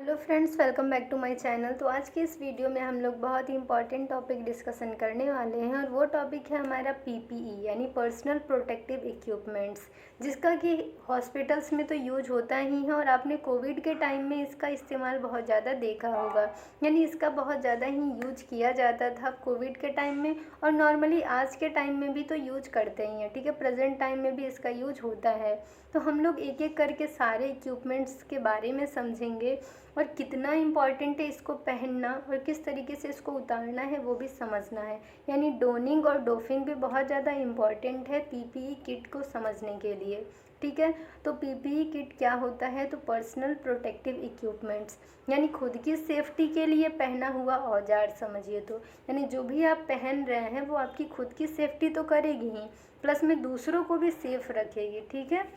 Hello friends, welcome back to my channel. तो आज के इस वीडियो में हम लोग बहुत ही इंपॉर्टेंट टॉपिक डिस्कशन करने वाले हैं और वो टॉपिक है हमारा पीपीई यानी पर्सनल प्रोटेक्टिव इक्विपमेंट्स, जिसका कि हॉस्पिटल्स में तो यूज होता ही है और आपने कोविड के टाइम में इसका इस्तेमाल बहुत ज़्यादा देखा होगा। यानी इसका बहुत ज़्यादा ही यूज किया जाता था कोविड के टाइम में और नॉर्मली आज के टाइम में भी तो यूज करते ही हैं। ठीक है, प्रेजेंट टाइम में भी इसका यूज होता है। तो हम लोग एक एक करके सारे इक्विपमेंट्स के बारे में समझेंगे और कितना इम्पॉर्टेंट है इसको पहनना और किस तरीके से इसको उतारना है वो भी समझना है। यानी डोनिंग और डोफिंग भी बहुत ज़्यादा इम्पॉर्टेंट है पीपीई किट को समझने के लिए। ठीक है, तो पीपीई किट क्या होता है? तो पर्सनल प्रोटेक्टिव इक्विपमेंट्स यानी खुद की सेफ्टी के लिए पहना हुआ औजार समझिए। तो यानी जो भी आप पहन रहे हैं वो आपकी खुद की सेफ्टी तो करेगी ही, प्लस में दूसरों को भी सेफ रखेगी। ठीक है,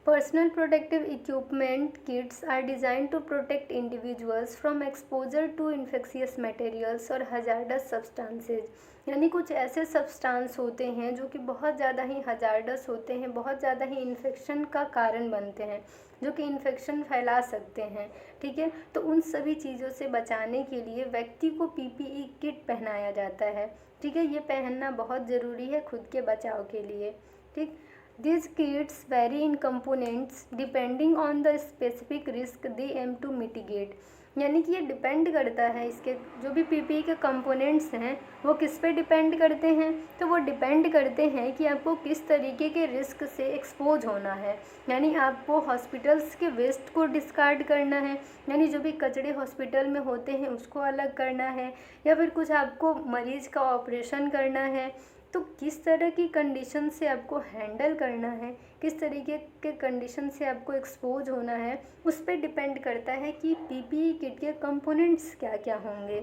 Personal protective equipment kits are designed to protect individuals from exposure to infectious materials और hazardous substances। यानी कुछ ऐसे सब्सटेंस होते हैं जो कि बहुत ज़्यादा ही हजार्डस होते हैं, बहुत ज़्यादा ही इन्फेक्शन का कारण बनते हैं, जो कि इन्फेक्शन फैला सकते हैं। ठीक है, तो उन सभी चीज़ों से बचाने के लिए व्यक्ति को पीपीई किट पहनाया जाता है। ठीक है, ये पहनना बहुत ज़रूरी है खुद के बचाव के लिए। ठीक, These kits vary in components depending on the specific risk they aim to mitigate। यानी कि ये डिपेंड करता है, इसके जो भी पीपीई के कंपोनेंट्स हैं वो किस पे डिपेंड करते हैं? तो वो डिपेंड करते हैं कि आपको किस तरीके के रिस्क से एक्सपोज होना है। यानी आपको हॉस्पिटल्स के वेस्ट को डिस्कार्ड करना है, यानी जो भी कचरे हॉस्पिटल में होते हैं उसको अलग करना है, या फिर कुछ आपको मरीज़ का ऑपरेशन करना है। तो किस तरह की कंडीशन से आपको हैंडल करना है, किस तरीके के कंडीशन से आपको एक्सपोज होना है, उस पर डिपेंड करता है कि पीपीई किट के कंपोनेंट्स क्या क्या होंगे।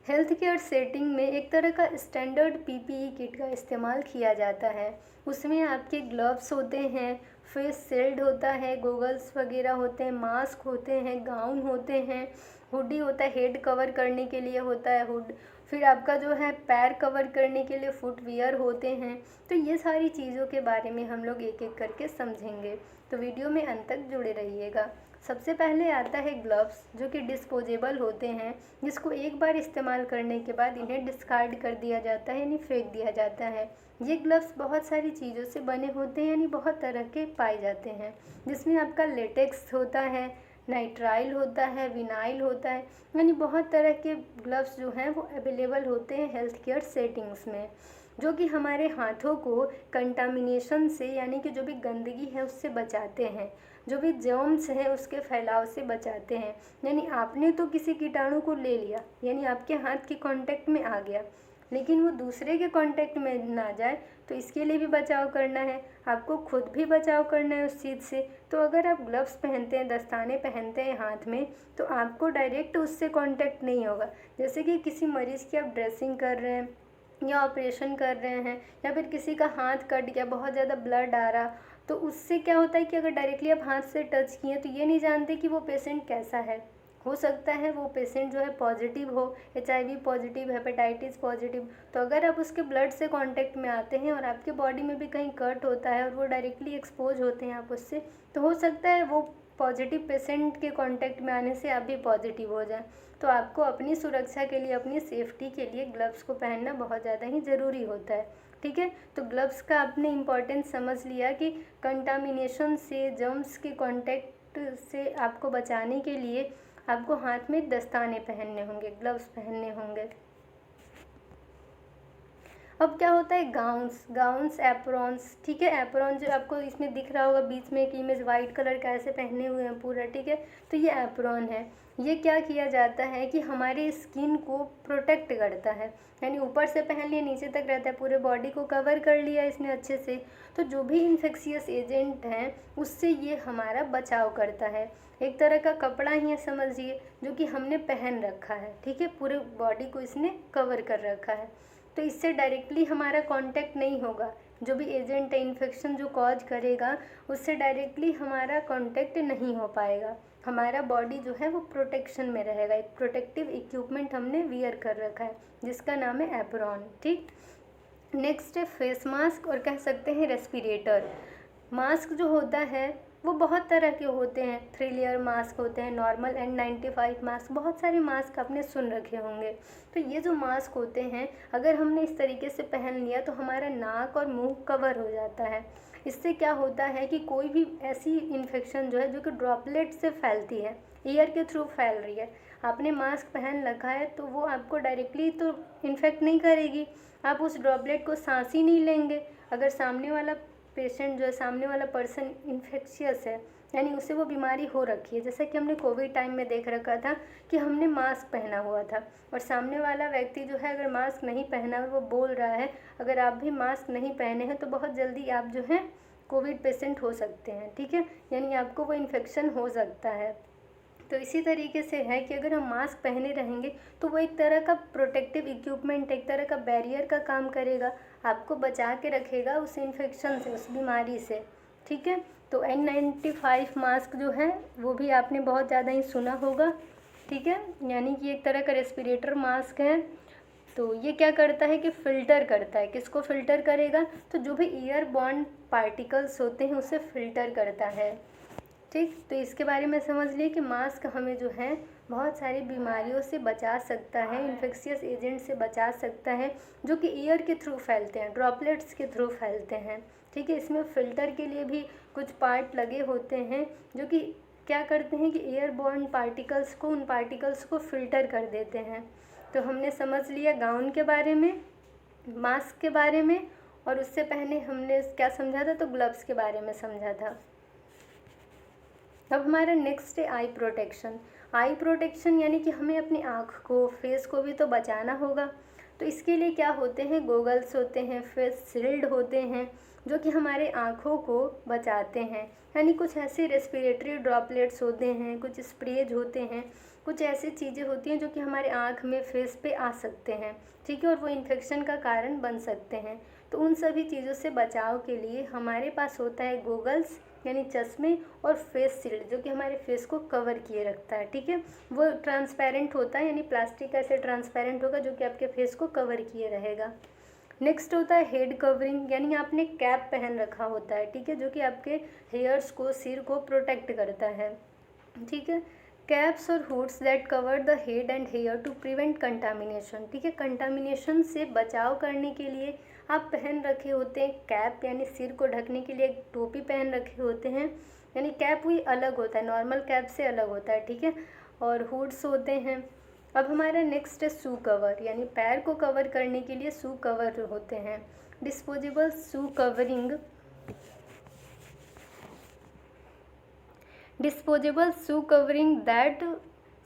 हेल्थ केयर सेटिंग में एक तरह का स्टैंडर्ड पीपीई किट का इस्तेमाल किया जाता है। उसमें आपके ग्लव्स होते हैं, फेस शील्ड होता है, गोगल्स वगैरह होते हैं, मास्क होते हैं, गाउन होते हैं, हुडी होता है, हेड कवर करने के लिए होता है हुड, फिर आपका जो है पैर कवर करने के लिए फुटवियर होते हैं। तो ये सारी चीज़ों के बारे में हम लोग एक एक करके समझेंगे, तो वीडियो में अंत तक जुड़े रहिएगा। सबसे पहले आता है ग्लव्स, जो कि डिस्पोजेबल होते हैं, जिसको एक बार इस्तेमाल करने के बाद इन्हें डिस्कार्ड कर दिया जाता है, यानी फेंक दिया जाता है। ये ग्लव्स बहुत सारी चीज़ों से बने होते हैं, यानी बहुत तरह के पाए जाते हैं, जिसमें आपका लेटेक्स होता है, नाइट्राइल होता है, विनाइल होता है, यानी बहुत तरह के ग्लव्स जो हैं वो अवेलेबल होते हैं हेल्थ केयर सेटिंग्स में, जो कि हमारे हाथों को कंटामिनेशन से यानी कि जो भी गंदगी है उससे बचाते हैं, जो भी जर्म्स हैं उसके फैलाव से बचाते हैं। यानी आपने तो किसी कीटाणु को ले लिया, यानी आपके हाथ के कांटेक्ट में आ गया, लेकिन वो दूसरे के कांटेक्ट में ना जाए, तो इसके लिए भी बचाव करना है, आपको खुद भी बचाव करना है उस चीज़ से। तो अगर आप ग्लव्स पहनते हैं, दस्ताने पहनते हैं हाथ में, तो आपको डायरेक्ट उससे कांटेक्ट नहीं होगा। जैसे कि किसी मरीज़ की आप ड्रेसिंग कर रहे हैं या ऑपरेशन कर रहे हैं, या फिर किसी का हाथ कट गया, बहुत ज़्यादा ब्लड आ रहा, तो उससे क्या होता है कि अगर डायरेक्टली आप हाथ से टच किए तो ये नहीं जानते कि वो पेशेंट कैसा है। हो सकता है वो पेशेंट जो है पॉजिटिव हो, एचआईवी पॉजिटिव, हेपेटाइटिस पॉजिटिव। तो अगर आप उसके ब्लड से कांटेक्ट में आते हैं और आपके बॉडी में भी कहीं कट होता है और वो डायरेक्टली एक्सपोज होते हैं आप उससे, तो हो सकता है वो पॉजिटिव पेशेंट के कांटेक्ट में आने से आप भी पॉजिटिव हो जाए। तो आपको अपनी सुरक्षा के लिए, अपनी सेफ्टी के लिए ग्लव्स को पहनना बहुत ज़्यादा ही ज़रूरी होता है। ठीक है, तो ग्लव्स का आपने इम्पोर्टेंस समझ लिया कि कंटामिनेशन से, जर्म्स के कांटेक्ट से आपको बचाने के लिए आपको हाथ में दस्ताने पहनने होंगे, ग्लव्स पहनने होंगे। अब क्या होता है, गाउन्स एप्रॉन्स। ठीक है, एप्रॉन जो आपको इसमें दिख रहा होगा बीच में एक इमेज वाइट कलर का ऐसे पहने हुए हैं पूरा। ठीक है, तो ये एप्रॉन है। ये क्या किया जाता है कि हमारी स्किन को प्रोटेक्ट करता है, यानी ऊपर से पहन लिया, नीचे तक रहता है, पूरे बॉडी को कवर कर लिया इसने अच्छे से। तो जो भी इन्फेक्शियस एजेंट हैं उससे ये हमारा बचाव करता है। एक तरह का कपड़ा ही है समझिए, जो कि हमने पहन रखा है। ठीक है, पूरे बॉडी को इसने कवर कर रखा है, तो इससे डायरेक्टली हमारा कांटेक्ट नहीं होगा। जो भी एजेंट है, इन्फेक्शन जो कॉज करेगा, उससे डायरेक्टली हमारा कांटेक्ट नहीं हो पाएगा। हमारा बॉडी जो है वो प्रोटेक्शन में रहेगा। एक प्रोटेक्टिव इक्विपमेंट हमने वियर कर रखा है जिसका नाम है एप्रॉन। ठीक, नेक्स्ट है फेस मास्क और कह सकते हैं रेस्पिरेटर। मास्क जो होता है वो बहुत तरह के होते हैं। 3 लेयर मास्क होते हैं, नॉर्मल N95 मास्क, बहुत सारे मास्क आपने सुन रखे होंगे। तो ये जो मास्क होते हैं, अगर हमने इस तरीके से पहन लिया तो हमारा नाक और मुंह कवर हो जाता है। इससे क्या होता है कि कोई भी ऐसी इन्फेक्शन जो है जो कि ड्रॉपलेट से फैलती है, एयर के थ्रू फैल रही है, आपने मास्क पहन रखा है तो वो आपको डायरेक्टली तो इन्फेक्ट नहीं करेगी, आप उस ड्रॉपलेट को सांस ही नहीं लेंगे। अगर सामने वाला पेशेंट जो है, सामने वाला पर्सन इन्फेक्शियस है, यानी उसे वो बीमारी हो रखी है, जैसा कि हमने कोविड टाइम में देख रखा था कि हमने मास्क पहना हुआ था और सामने वाला व्यक्ति जो है अगर मास्क नहीं पहना और वो बोल रहा है, अगर आप भी मास्क नहीं पहने हैं तो बहुत जल्दी आप जो है कोविड पेशेंट हो सकते हैं, ठीक है, यानी आपको वो इन्फेक्शन हो सकता है। तो इसी तरीके से है कि अगर हम मास्क पहने रहेंगे तो वो एक तरह का प्रोटेक्टिव इक्विपमेंट, एक तरह का बैरियर का काम करेगा, आपको बचा के रखेगा उस इन्फेक्शन से, उस बीमारी से, ठीक है। तो N95 मास्क जो है वो भी आपने बहुत ज़्यादा ही सुना होगा, ठीक है, यानी कि एक तरह का रेस्पिरेटर मास्क है। तो ये क्या करता है कि फ़िल्टर करता है, किसको फ़िल्टर करेगा, तो जो भी एयर बॉर्न पार्टिकल्स होते हैं उसे फ़िल्टर करता है, ठीक। तो इसके बारे में समझ लिए कि मास्क हमें जो है बहुत सारी बीमारियों से बचा सकता है, इन्फेक्शियस एजेंट से बचा सकता है जो कि एयर के थ्रू फैलते हैं, ड्रॉपलेट्स के थ्रू फैलते हैं, ठीक है। इसमें फ़िल्टर के लिए भी कुछ पार्ट लगे होते हैं जो कि क्या करते हैं कि एयर बॉर्न पार्टिकल्स को, उन पार्टिकल्स को फ़िल्टर कर देते हैं। तो हमने समझ लिया गाउन के बारे में, मास्क के बारे में, और उससे पहले हमने क्या समझा था, तो ग्लव्स के बारे में समझा था। अब हमारा नेक्स्ट है आई प्रोटेक्शन। आई प्रोटेक्शन यानी कि हमें अपनी आँख को, फेस को भी तो बचाना होगा। तो इसके लिए क्या होते हैं, गोगल्स होते हैं, फेस शील्ड होते हैं जो कि हमारे आँखों को बचाते हैं, यानी कुछ ऐसे रेस्पिरेटरी ड्रॉपलेट्स होते हैं, कुछ स्प्रेज होते हैं, कुछ ऐसी चीज़ें होती हैं जो कि हमारे आँख में, फेस पे आ सकते हैं, ठीक है, और वो इन्फेक्शन का कारण बन सकते हैं। तो उन सभी चीज़ों से बचाव के लिए हमारे पास होता है गोगल्स यानी चश्मे, और फेस शील्ड जो कि हमारे फेस को कवर किए रखता है, ठीक है। वो ट्रांसपेरेंट होता है, यानी प्लास्टिक ऐसे ट्रांसपेरेंट होगा जो कि आपके फेस को कवर किए रहेगा। नेक्स्ट होता है हेड कवरिंग, यानी आपने कैप पहन रखा होता है, ठीक है, जो कि आपके हेयर्स को, सिर को प्रोटेक्ट करता है, ठीक है। कैप्स और hoods that cover the head and hair to prevent contamination, ठीक है, कंटामिनेशन से बचाव करने के लिए आप पहन रखे होते हैं कैप, यानी सिर को ढकने के लिए एक टोपी पहन रखे होते हैं, यानी कैप भी अलग होता है, नॉर्मल कैप से अलग होता है, ठीक है, और हुड्स होते हैं। अब हमारा नेक्स्ट है शू कवर, यानी पैर को कवर करने के लिए शू कवर होते हैं। Disposable shoe covering, disposable shoe covering that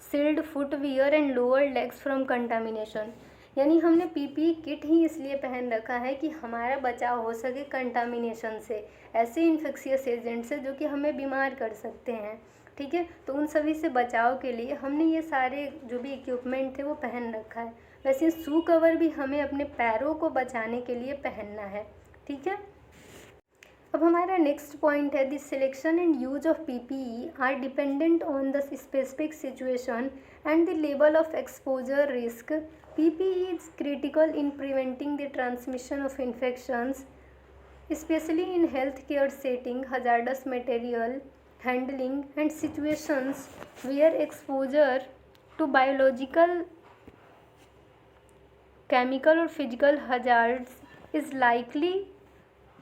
shield footwear and lower legs from contamination, यानी हमने पीपीई किट ही इसलिए पहन रखा है कि हमारा बचाव हो सके कंटामिनेशन से, ऐसे इन्फेक्शियस एजेंट से जो कि हमें बीमार कर सकते हैं, ठीक है। तो उन सभी से बचाव के लिए हमने ये सारे जो भी इक्विपमेंट थे वो पहन रखा है। वैसे शू कवर भी हमें अपने पैरों को बचाने के लिए पहनना है, ठीक है। अब हमारा नेक्स्ट पॉइंट है, the selection and use of PPE are dependent on the specific situation and the level of exposure risk. PPE is critical in preventing the transmission of infections, especially in healthcare setting, hazardous material handling, and situations where exposure to biological, chemical, or physical hazards is likely.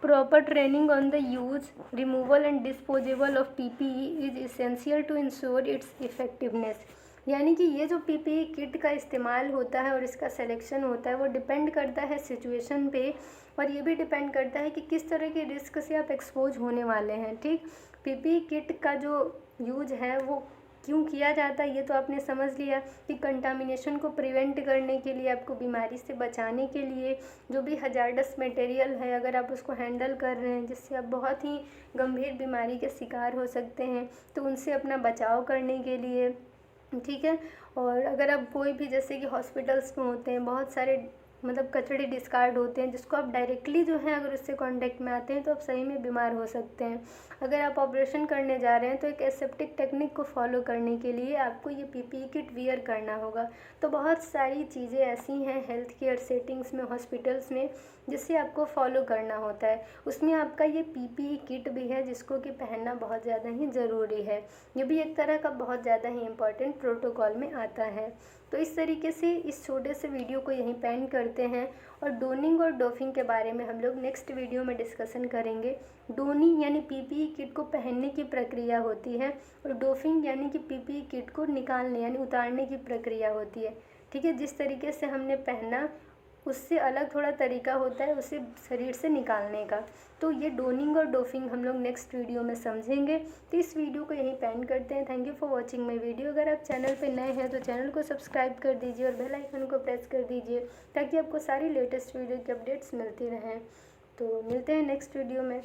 Proper training on the use, removal, and disposal of PPE is essential to ensure its effectiveness. यानी कि ये जो PPE kit का इस्तेमाल होता है और इसका सिलेक्शन होता है वो डिपेंड करता है सिचुएशन पे, और ये भी डिपेंड करता है कि किस तरह के रिस्क से आप एक्सपोज होने वाले हैं, ठीक। पीपीई किट का जो यूज है वो क्यों किया जाता है ये तो आपने समझ लिया कि कंटामिनेशन को प्रिवेंट करने के लिए, आपको बीमारी से बचाने के लिए, जो भी हजार्डस मटेरियल है अगर आप उसको हैंडल कर रहे हैं जिससे आप बहुत ही गंभीर बीमारी के शिकार हो सकते हैं, तो उनसे अपना बचाव करने के लिए, ठीक है। और अगर आप कोई भी, जैसे कि हॉस्पिटल्स में होते हैं बहुत सारे मतलब कचड़े डिस्कार्ड होते हैं, जिसको आप डायरेक्टली जो है अगर उससे कांटेक्ट में आते हैं तो आप सही में बीमार हो सकते हैं। अगर आप ऑपरेशन करने जा रहे हैं तो एक एसेप्टिक टेक्निक को फॉलो करने के लिए आपको ये पीपीई किट वियर करना होगा। तो बहुत सारी चीज़ें ऐसी हैं हेल्थ केयर सेटिंग्स में, हॉस्पिटल्स में, जिससे आपको फॉलो करना होता है। उसमें आपका ये पीपीई किट भी है, जिसको कि पहनना बहुत ज़्यादा ही ज़रूरी है। ये भी एक तरह का बहुत ज़्यादा ही इम्पॉर्टेंट प्रोटोकॉल में आता है। तो इस तरीके से इस छोटे से वीडियो को यहीं पे एंड करते हैं, और डोनिंग और डोफिंग के बारे में हम लोग नेक्स्ट वीडियो में डिस्कशन करेंगे। डोनिंग यानी पीपीई किट को पहनने की प्रक्रिया होती है, और डोफिंग यानी कि पीपीई किट को निकालने यानी उतारने की प्रक्रिया होती है। ठीक है, जिस तरीके से हमने पहना उससे अलग थोड़ा तरीका होता है उसे शरीर से निकालने का। तो ये डोनिंग और डोफिंग हम लोग नेक्स्ट वीडियो में समझेंगे। तो इस वीडियो को यहीं पे एंड करते हैं। Thank you for watching my video. अगर आप चैनल पे नए हैं तो चैनल को सब्सक्राइब कर दीजिए और बेल आइकन को प्रेस कर दीजिए, ताकि आपको सारी लेटेस्ट वीडियो की अपडेट्स मिलती रहें। तो मिलते हैं नेक्स्ट वीडियो में।